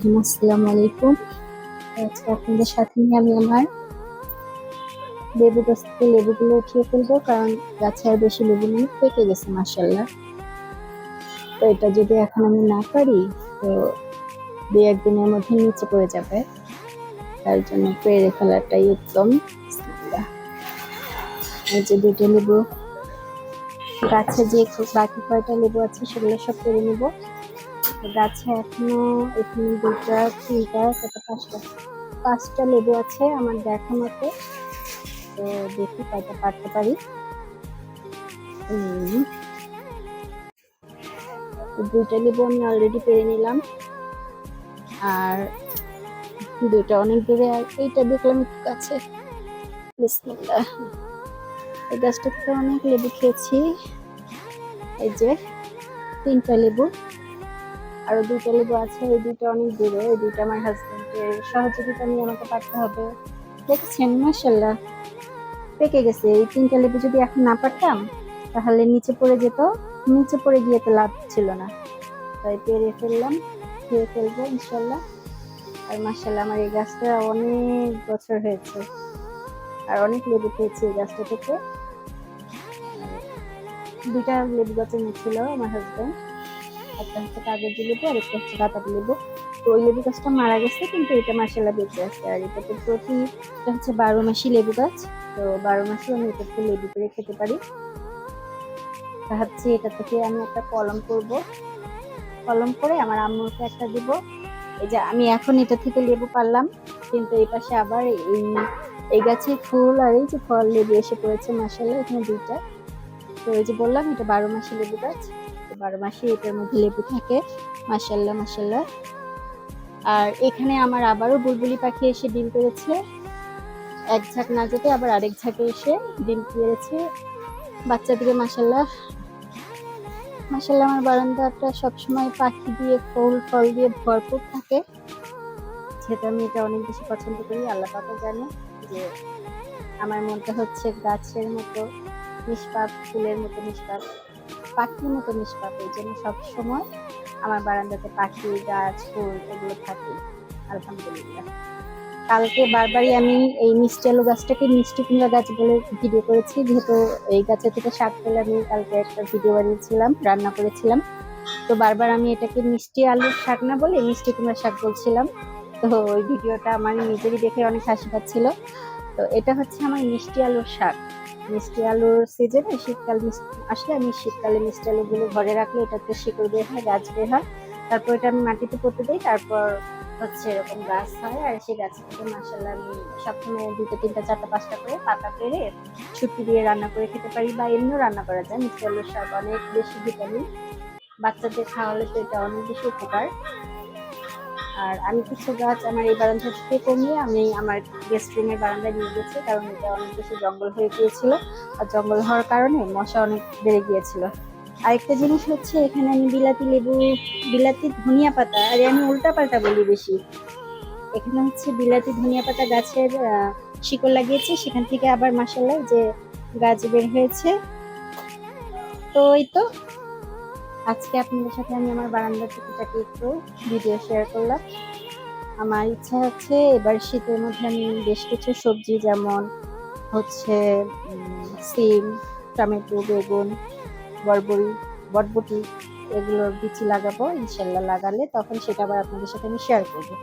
রহিম, আসসালামু আলাইকুম। আজকে আপনাদের সাথে নিয়ে আমি আমার লেবু গাছ থেকে লেবুগুলো উঠিয়ে ফেলবো, কারণ গাছে আর বেশি লেবু নেই, পেকে গেছে মাশাআল্লাহ। তো এটা যদি এখন আমি না পারি, তো দুই একদিনের মধ্যে নিচে পড়ে যাবে, তার জন্য পেরে ফেলাটাই উত্তম। বিসমিল্লাহ। এই যে দুটো লেবু, গাছে যে বাকি কয়টা লেবু আছে সেগুলো সব পেরে নিব। গাছে এখনো এখানে দুটা, তিনটা, চারটা, পাঁচটা লেবু আছে আমার দেখা মতে। তো দেখি কয়টা পারতে পারি। দুইটা লেবু আমি অলরেডি পেরে নিলাম, আর দুইটা অনেক দূরে, আর এইটা দেখলাম একটু কাছে। বিসমিল্লাহ। এই গাছটা থেকে অনেক লেবু খেয়েছি। এই যে তিনটা লেবু, আরো দুইটা লেবু আছে, এই দুইটা অনেক দূরে, এই দুইটা আমার হাজবেন্ডের সহযোগিতা নিয়ে আমাকে পারতে হবে। দেখছেন মাশাআল্লাহ পেকে গেছে। এই তিনটা লেবু যদি এখন না পারতাম তাহলে নিচে পড়ে যেত, নিচে পড়ে গিয়ে তো লাভ ছিল না। তাই পেরে ফেললাম, খেয়ে ফেলবো ইনশাল্লাহ। আর মাশাআল্লাহ আমার এই গাছটা অনেক বছর হয়েছে, আর অনেক লেবু খেয়েছি এই গাছটা থেকে। দুইটা লেবু গাছে নিয়েছিল আমার হাজবেন্ড, একটা হচ্ছে কাগজি লেবু আর একটা হচ্ছে বাতাবি লেবু। তো ওই লেবু গাছটা মারা গেছে, কিন্তু এটা মাশাআল্লাহ বেঁচে আছে। আর এটাতে এটা হচ্ছে 12 মাসি লেবু গাছ। তো 12 মাসে আমি এটা থেকে লেবু পেড়ে খেতে পারি। ভাবছি এটা থেকে আমি একটা কলম করব, কলম করে আমার আম্মুকে একটা দিব। এই যে আমি এখন এটা থেকে লেবু পারলাম, কিন্তু এই পাশে আবার এই গাছে ফুল আর এই যে ফল লেবু এসে পড়েছে মাশাআল্লাহ, এখানে দুইটা। তো এই যে বললাম এটা 12 মাসি লেবু গাছ, তো 12 মাসি এটার মধ্যে লেবু থাকে মাশাআল্লাহ মাশাআল্লাহ। আর এখানে আমার আবারও বুলবুলি পাখি এসে ডিম পেড়েছে, এক ঝাঁক না যেতে আবার আরেক ঝাঁকে এসে ডিম পেড়েছে বাচ্চা দিকে মাশাআল্লাহ মাশাআল্লাহ। আমার বারান্দাটা সবসময় পাখি দিয়ে ফল দিয়ে ভরপুর থাকে, যেহেতু আমি এটা অনেক বেশি পছন্দ করি। আল্লাহ পাকও জানে যে আমার মনটা হচ্ছে গাছের মতো নিষ্পাপ, ফুলের মতো নিষ্পাপ, পাখির মতো নিষ্পাপ। এই জন্য সবসময় আমার বারান্দাতে পাখি, গাছ, ফুল এগুলো থাকে আলহামদুলিল্লাহ। কালকে বারবারই আমি এই মিষ্টি আলু গাছটাকে মিষ্টি কুমড়া গাছ বলে ভিডিও করেছি, যেহেতু এই গাছের থেকে শাক পেলে আমি কালকে একটা ভিডিও বানিয়েছিলাম, রান্না করেছিলাম। তো বারবার আমি এটাকে মিষ্টি আলুর শাক না বলে মিষ্টি কুমড়া শাক বলছিলাম। তো ওই ভিডিওটা আমার নিজেরই দেখে অনেক হাসি পাচ্ছিল। তো এটা হচ্ছে আমার মিষ্টি আলুর শাক। মিষ্টি আলুর সিজনে শীতকাল আসলে আমি শীতকালে মিষ্টি আলুগুলো ঘরে রাখলে এটাতে শিকড় বের হয়, গাছ বের হয়। তারপর এটা আমি মাটিতে পুঁতে দিই, তারপর হচ্ছে এরকম গাছ হয়। আর সেই গাছ থেকে মাশাআল্লাহ আমি সবসময় 2টা 3টা 4টা 5টা করে পাতা পেরে শুটকি দিয়ে রান্না করে খেতে পারি, বা এমনিও রান্না করা যায়। মিষ্টি আলুর শাক অনেক বেশি ভিটামিন, বাচ্চাদের খাওয়ালে তো এটা অনেক বেশি উপকার। আর আমি কিছু গাছ আমার এই বারান্দা থেকে কমিয়ে আমি আমার গেস্ট রুমের বারান্দায় নিয়ে গেছি, কারণ এটা অনেক বেশি জঙ্গল হয়ে গিয়েছিল, আর জঙ্গল হওয়ার কারণে মশা অনেক বেড়ে গিয়েছিল। আরেকটা জিনিস হচ্ছে এখানে আমি বিলাতি লেবু, বিলাতি ধনিয়া পাতা, আরে আমি উল্টা পাল্টা বলি বেশি। এখানে হচ্ছে বিলাতি ধনিয়া পাতা গাছের শিকড় লাগিয়েছি, সেখান থেকে আবার মাশাআল্লাহ যে গাছ বের হয়েছে। তো এই তো আজকে আপনাদের সাথে আমি আমার বারান্দার টুকিটাকি একটু ভিডিও শেয়ার করলাম। আমার ইচ্ছা হচ্ছে এবার শীতের মধ্যে আমি বেশ কিছু সবজি, যেমন হচ্ছে সিম, টমেটো, বেগুন, বরবটি এগুলোর বিচি লাগাবো ইনশাল্লাহ। লাগালে তখন সেটা আবার আপনাদের সাথে আমি শেয়ার করবো।